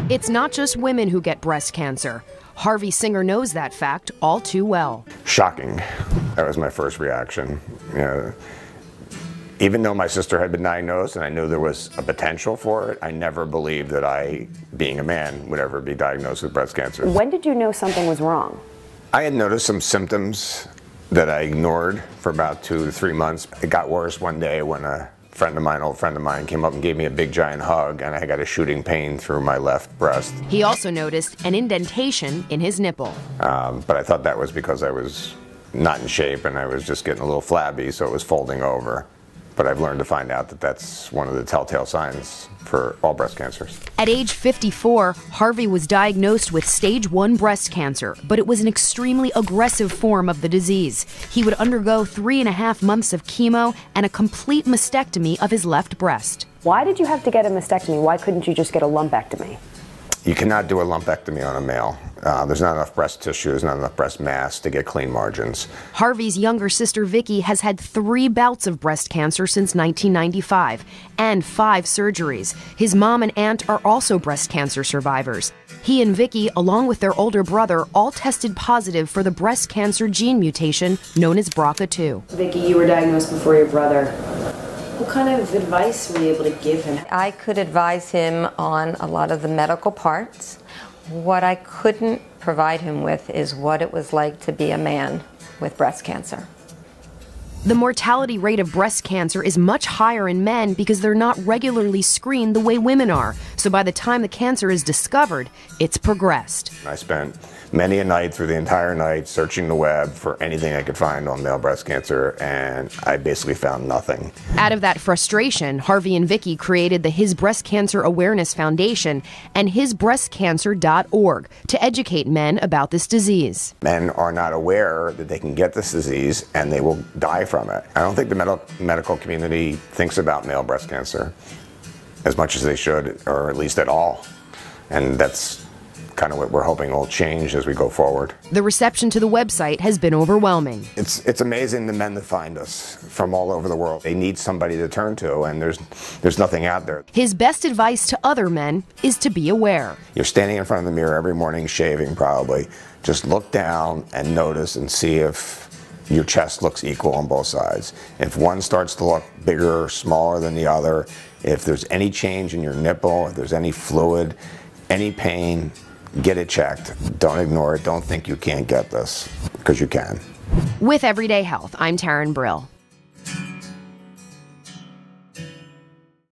It's not just women who get breast cancer. Harvey Singer knows that fact all too well. Shocking. That was my first reaction. Even though my sister had been diagnosed and I knew there was a potential for it, I never believed that I, being a man, would ever be diagnosed with breast cancer. When did you know something was wrong? I had noticed some symptoms that I ignored for about 2 to 3 months. It got worse one day when a old friend of mine, came up and gave me a big giant hug, and I got a shooting pain through my left breast. He also noticed an indentation in his nipple. But I thought that was because I was not in shape and I was just getting a little flabby, so it was folding over. But I've learned to find out that that's one of the telltale signs for all breast cancers. At age 54, Harvey was diagnosed with stage 1 breast cancer, but it was an extremely aggressive form of the disease. He would undergo 3.5 months of chemo and a complete mastectomy of his left breast. Why did you have to get a mastectomy? Why couldn't you just get a lumpectomy? You cannot do a lumpectomy on a male. There's not enough breast tissue, there's not enough breast mass to get clean margins. Harvey's younger sister Vicky has had 3 bouts of breast cancer since 1995 and 5 surgeries. His mom and aunt are also breast cancer survivors. He and Vicky, along with their older brother, all tested positive for the breast cancer gene mutation known as BRCA2. Vicky, you were diagnosed before your brother. What kind of advice were you able to give him? I could advise him on a lot of the medical parts. What I couldn't provide him with is what it was like to be a man with breast cancer. The mortality rate of breast cancer is much higher in men because they're not regularly screened the way women are. So by the time the cancer is discovered, it's progressed. I spent many a night through the entire night searching the web for anything I could find on male breast cancer, and I basically found nothing. Out of that frustration, Harvey and Vicky created the His Breast Cancer Awareness Foundation and hisbreastcancer.org to educate men about this disease. Men are not aware that they can get this disease and they will die from it. I don't think the medical community thinks about male breast cancer as much as they should, or at least at all. And that's kind of what we're hoping will change as we go forward. The reception to the website has been overwhelming. It's amazing the men that find us from all over the world. They need somebody to turn to, and there's nothing out there. His best advice to other men is to be aware. You're standing in front of the mirror every morning, shaving probably. Just look down and notice and see if your chest looks equal on both sides. If one starts to look bigger or smaller than the other, if there's any change in your nipple, if there's any fluid, any pain, get it checked. Don't ignore it. Don't think you can't get this, because you can. With Everyday Health, I'm Taryn Brill.